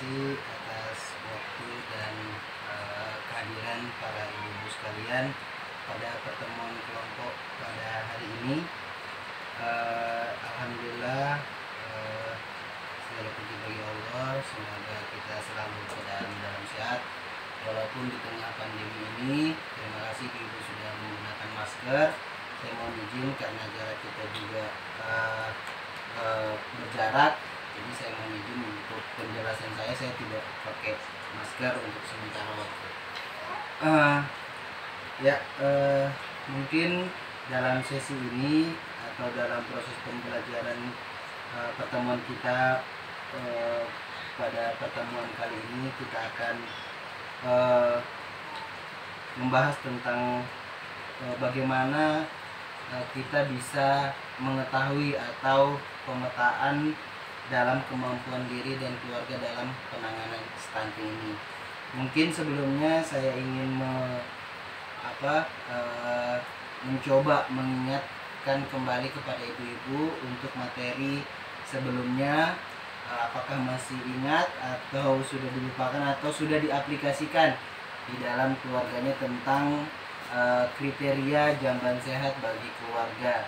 kasih atas waktu dan kehadiran para ibu-ibu sekalian pada pertemuan kelompok pada hari ini. Alhamdulillah, segala puji bagi Allah. Semoga kita selalu dalam sehat walaupun di tengah pandemi ini. Terima kasih ibu sudah menggunakan masker. Saya mohon izin karena jarak kita juga berjarak, jadi saya mohon izin untuk penjelasan saya tidak pakai masker untuk sementara waktu. Mungkin dalam sesi ini atau dalam proses pembelajaran pertemuan kita pada pertemuan kali ini kita akan membahas tentang bagaimana kita bisa mengetahui atau pemetaan dalam kemampuan diri dan keluarga dalam penanganan stunting ini. Mungkin sebelumnya saya ingin mencoba mengingatkan kembali kepada ibu-ibu untuk materi sebelumnya, apakah masih ingat atau sudah dilupakan atau sudah diaplikasikan di dalam keluarganya tentang kriteria jamban sehat bagi keluarga.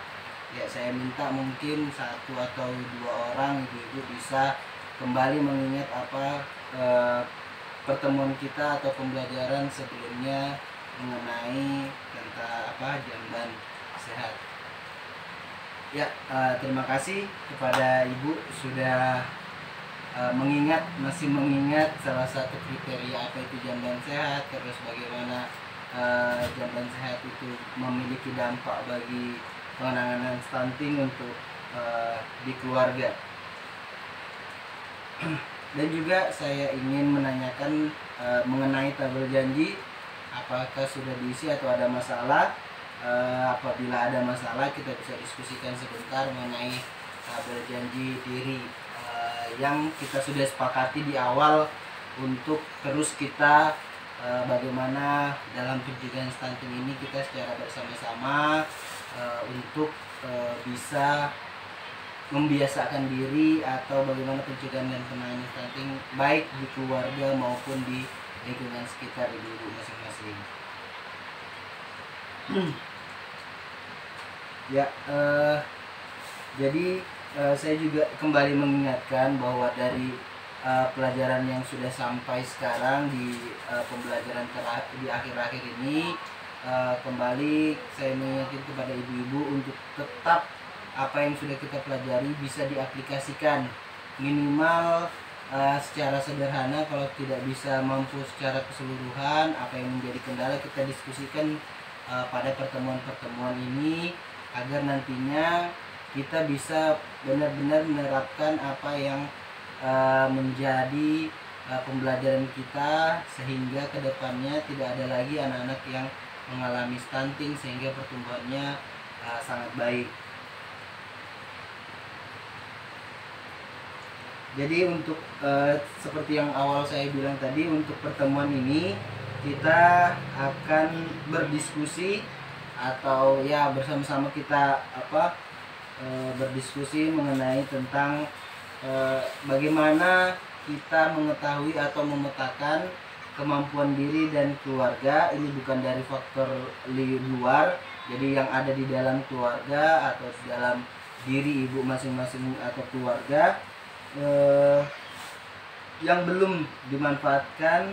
Ya, saya minta mungkin 1 atau 2 orang ibu-ibu bisa kembali mengingat pertemuan kita atau pembelajaran sebelumnya mengenai tentang jamban sehat. Ya, terima kasih kepada ibu sudah masih mengingat salah satu kriteria apa itu jamban sehat, terus bagaimana jamban sehat itu memiliki dampak bagi penanganan stunting untuk di keluarga. Dan juga saya ingin menanyakan mengenai tabel janji, apakah sudah diisi atau ada masalah. Apabila ada masalah kita bisa diskusikan sebentar mengenai tabel janji diri yang kita sudah sepakati di awal untuk terus kita bagaimana dalam pencegahan stunting ini kita secara bersama-sama untuk bisa membiasakan diri atau bagaimana pencegahan dan penanganan stunting baik di keluarga maupun di lingkungan sekitar ibu-ibu masing-masing. Jadi saya juga kembali mengingatkan bahwa dari pelajaran yang sudah sampai sekarang di pembelajaran di akhir-akhir ini, kembali saya mengingatkan kepada ibu-ibu untuk tetap apa yang sudah kita pelajari bisa diaplikasikan minimal secara sederhana. Kalau tidak bisa mampu secara keseluruhan, apa yang menjadi kendala kita diskusikan pada pertemuan-pertemuan ini agar nantinya kita bisa benar-benar menerapkan apa yang menjadi pembelajaran kita, sehingga kedepannya tidak ada lagi anak-anak yang mengalami stunting sehingga pertumbuhannya sangat baik. Jadi untuk seperti yang awal saya bilang tadi, untuk pertemuan ini kita akan berdiskusi atau ya bersama-sama kita berdiskusi mengenai tentang bagaimana kita mengetahui atau memetakan kemampuan diri dan keluarga. Ini bukan dari faktor luar, jadi yang ada di dalam keluarga atau di dalam diri ibu masing-masing atau keluarga yang belum dimanfaatkan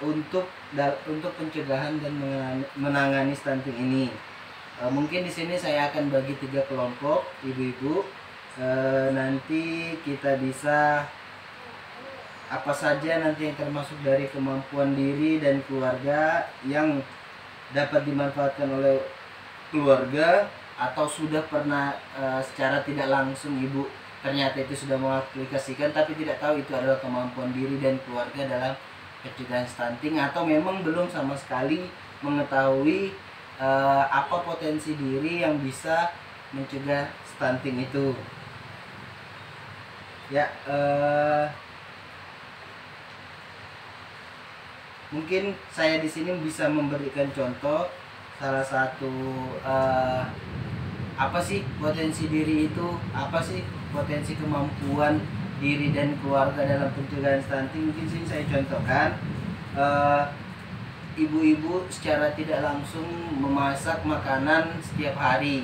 untuk pencegahan dan menangani stunting ini. Mungkin di sini saya akan bagi 3 kelompok ibu-ibu. Nanti kita bisa apa saja nanti yang termasuk dari kemampuan diri dan keluarga yang dapat dimanfaatkan oleh keluarga atau sudah pernah secara tidak langsung ibu ternyata itu sudah mengaplikasikan tapi tidak tahu itu adalah kemampuan diri dan keluarga dalam pencegahan stunting, atau memang belum sama sekali mengetahui apa potensi diri yang bisa mencegah stunting itu. Ya, mungkin saya di sini bisa memberikan contoh salah satu apa sih potensi diri itu, apa sih potensi kemampuan diri dan keluarga dalam pencegahan stunting, mungkin sini saya contohkan. Ibu-ibu secara tidak langsung memasak makanan setiap hari.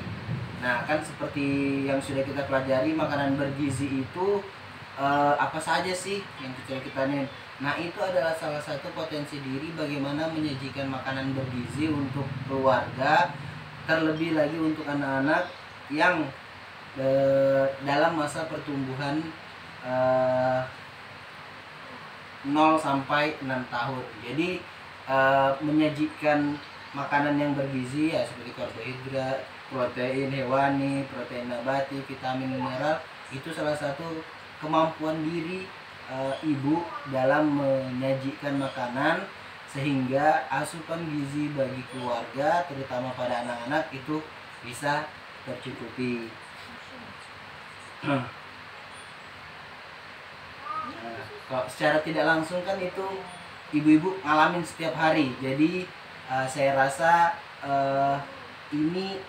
Nah, kan seperti yang sudah kita pelajari, makanan bergizi itu apa saja sih yang kita nih. Nah, itu adalah salah satu potensi diri bagaimana menyajikan makanan bergizi untuk keluarga, terlebih lagi untuk anak-anak yang dalam masa pertumbuhan 0 sampai 6 tahun. Jadi menyajikan makanan yang bergizi ya seperti karbohidrat, protein hewani, protein nabati, vitamin, mineral, itu salah satu kemampuan diri ibu dalam menyajikan makanan sehingga asupan gizi bagi keluarga terutama pada anak-anak itu bisa tercukupi. Nah, kalau secara tidak langsung kan itu ibu-ibu ngalamin setiap hari. Jadi saya rasa ini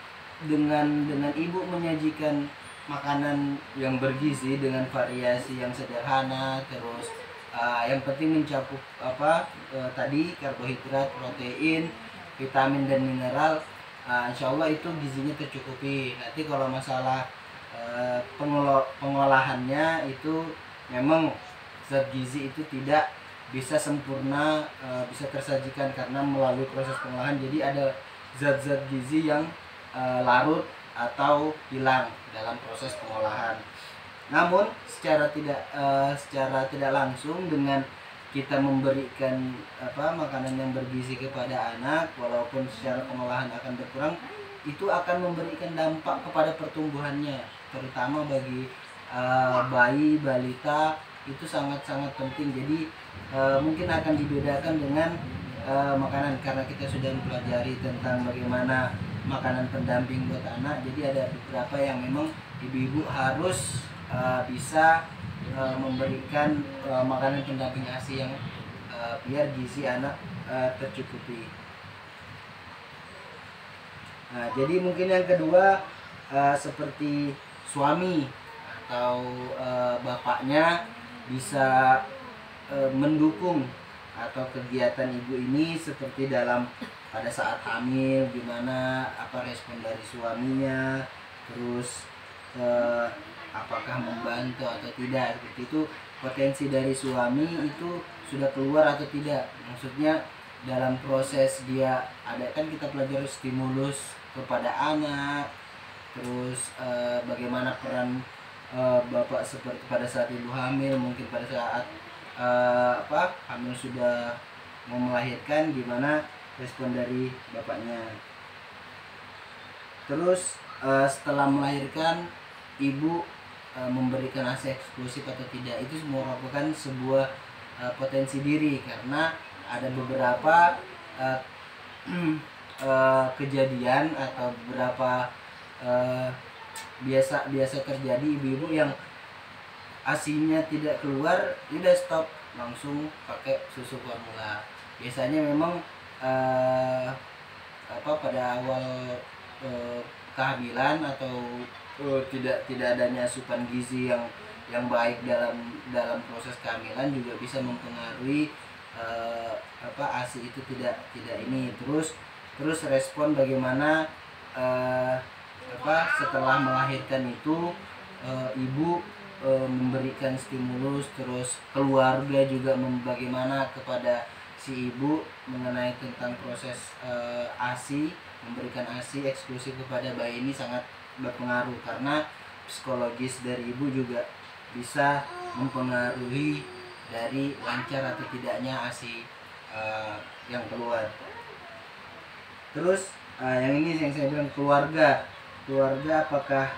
dengan ibu menyajikan makanan yang bergizi dengan variasi yang sederhana, terus yang penting mencakup tadi karbohidrat, protein, vitamin dan mineral, insya Allah itu gizinya tercukupi. Nanti kalau masalah pengolahannya itu memang zat gizi itu tidak bisa sempurna bisa tersajikan karena melalui proses pengolahan, jadi ada zat-zat gizi yang larut atau hilang dalam proses pengolahan. Namun secara tidak langsung dengan kita memberikan makanan yang bergizi kepada anak, walaupun secara pengolahan akan berkurang, itu akan memberikan dampak kepada pertumbuhannya, terutama bagi bayi balita itu sangat-sangat penting. Jadi mungkin akan dibedakan dengan makanan, karena kita sudah mempelajari tentang bagaimana makanan pendamping buat anak. Jadi ada beberapa yang memang ibu-ibu harus bisa memberikan makanan pendamping ASI yang biar gizi anak tercukupi. Nah, jadi mungkin yang kedua seperti suami atau bapaknya bisa mendukung atau kegiatan ibu ini seperti dalam pada saat hamil, gimana respon dari suaminya, terus apakah membantu atau tidak, seperti itu. Potensi dari suami itu sudah keluar atau tidak, maksudnya dalam proses dia ada, kan kita pelajari stimulus kepada anak, terus bagaimana peran bapak seperti pada saat ibu hamil, mungkin pada saat hamil sudah mau melahirkan, gimana respon dari bapaknya. Terus setelah melahirkan ibu memberikan ASI eksklusif atau tidak, itu semua merupakan sebuah potensi diri, karena ada beberapa kejadian atau beberapa biasa terjadi ibu-ibu yang ASINya tidak keluar, udah stop, langsung pakai susu formula. Biasanya memang pada awal kehamilan atau tidak adanya asupan gizi yang baik dalam proses kehamilan juga bisa mempengaruhi ASI itu tidak ini. Terus respon bagaimana setelah melahirkan itu ibu memberikan stimulus, terus keluarga juga bagaimana kepada si ibu mengenai tentang proses ASI, memberikan ASI eksklusif kepada bayi ini sangat berpengaruh, karena psikologis dari ibu juga bisa mempengaruhi dari lancar atau tidaknya ASI yang keluar. Terus yang ini yang saya bilang keluarga apakah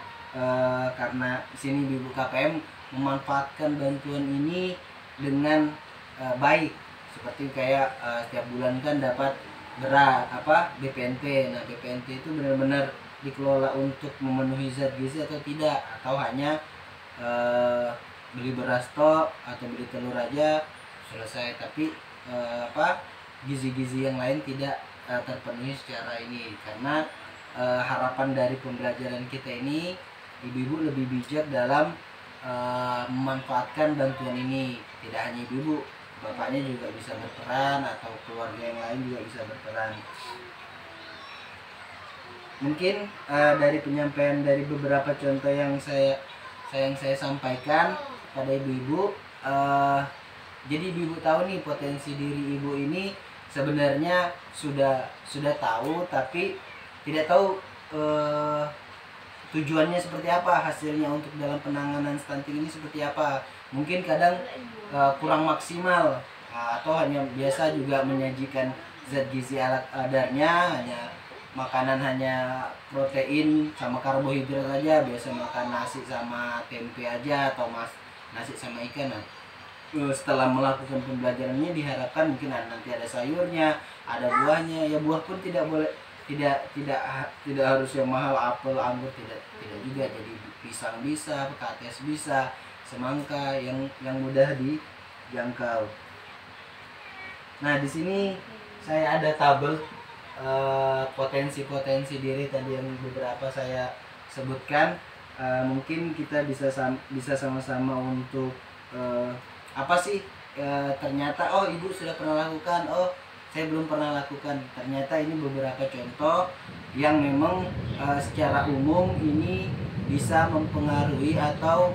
karena sini di KPM memanfaatkan bantuan ini dengan baik, seperti kayak setiap bulan kan dapat beras BPNT. Nah, BPNT itu benar-benar dikelola untuk memenuhi zat gizi atau tidak, atau hanya beli beras tok atau beli telur aja selesai, tapi gizi-gizi yang lain tidak terpenuhi secara ini. Karena harapan dari pembelajaran kita ini, ibu-ibu lebih bijak dalam memanfaatkan bantuan ini. Tidak hanya ibu-ibu, bapaknya juga bisa berperan atau keluarga yang lain juga bisa berperan. Mungkin dari penyampaian dari beberapa contoh yang saya sampaikan pada ibu-ibu, jadi ibu-ibu tahu nih potensi diri ibu ini sebenarnya sudah tahu, tapi tidak tahu tujuannya seperti apa, hasilnya untuk dalam penanganan stunting ini seperti apa. Mungkin kadang kurang maksimal, atau hanya biasa juga menyajikan zat gizi ala kadarnya, hanya makanan hanya protein sama karbohidrat aja, biasa makan nasi sama tempe aja atau nasi sama ikan. Nah, setelah melakukan pembelajarannya diharapkan mungkin nanti ada sayurnya, ada buahnya. Ya buah pun tidak boleh, tidak harus yang mahal, apel, anggur tidak juga. Jadi pisang bisa, kates bisa, semangka yang mudah dijangkau. Nah, di sini saya ada tabel potensi diri tadi yang beberapa saya sebutkan. Mungkin kita bisa sama-sama untuk apa sih ternyata ibu sudah pernah lakukan, saya belum pernah lakukan. Ternyata ini beberapa contoh yang memang secara umum ini bisa mempengaruhi atau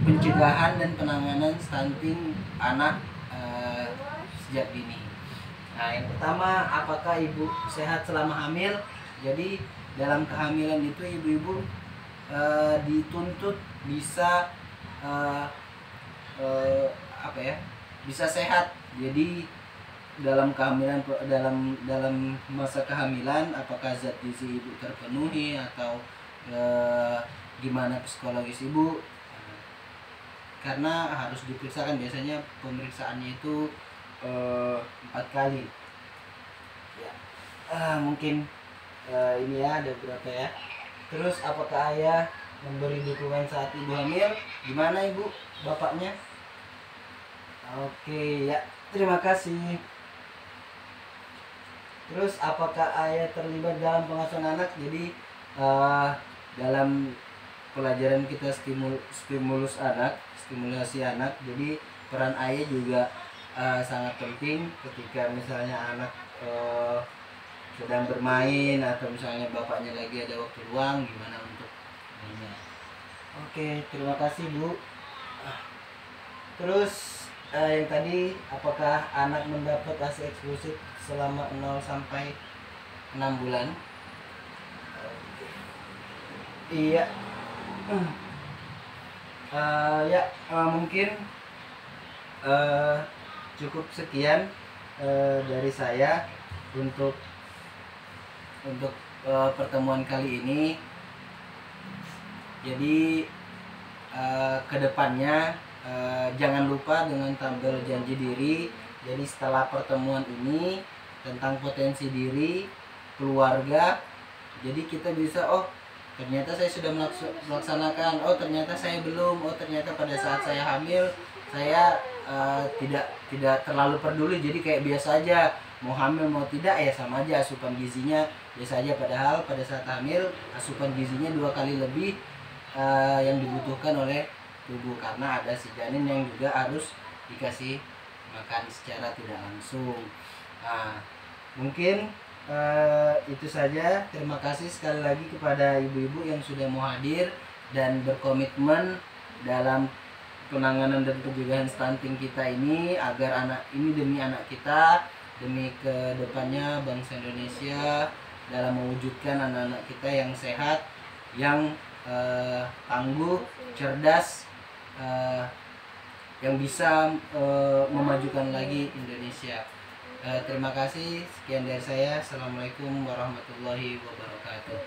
pencegahan dan penanganan stunting anak sejak dini. Nah, yang pertama, apakah ibu sehat selama hamil? Jadi dalam kehamilan itu ibu-ibu dituntut bisa bisa sehat. Jadi dalam kehamilan, dalam masa kehamilan, apakah zat gizi ibu terpenuhi atau gimana psikologis ibu? Karena harus diperiksakan, biasanya pemeriksaannya itu 4 kali ya. Mungkin ini ya, ada berapa ya. Terus apakah ayah memberi dukungan saat ibu hamil? Gimana ibu, bapaknya? Oke ya, terima kasih. Terus apakah ayah terlibat dalam pengasuhan anak? Jadi dalam pelajaran kita stimulasi anak, jadi peran ayah juga sangat penting ketika misalnya anak sedang bermain atau misalnya bapaknya lagi ada waktu luang, gimana untuk mainnya. Oke, terima kasih Bu. Terus yang tadi, apakah anak mendapat ASI eksklusif selama 0 sampai 6 bulan? Iya. Mungkin cukup sekian dari saya untuk pertemuan kali ini. Jadi kedepannya jangan lupa dengan tabel janji diri. Jadi setelah pertemuan ini tentang potensi diri, keluarga, jadi kita bisa, ternyata saya sudah melaksanakan, ternyata saya belum, ternyata pada saat saya hamil saya tidak terlalu peduli, jadi kayak biasa aja, mau hamil mau tidak ya sama aja, asupan gizinya biasa aja. Padahal pada saat hamil asupan gizinya 2 kali lebih yang dibutuhkan oleh tubuh, karena ada si janin yang juga harus dikasih makan secara tidak langsung. Nah, mungkin itu saja. Terima kasih sekali lagi kepada ibu-ibu yang sudah mau hadir dan berkomitmen dalam penanganan dan pencegahan stunting kita ini, agar anak ini demi anak kita, demi kedepannya bangsa Indonesia, dalam mewujudkan anak-anak kita yang sehat, yang tangguh, cerdas, yang bisa memajukan lagi Indonesia. Terima kasih, sekian dari saya. Assalamualaikum warahmatullahi wabarakatuh.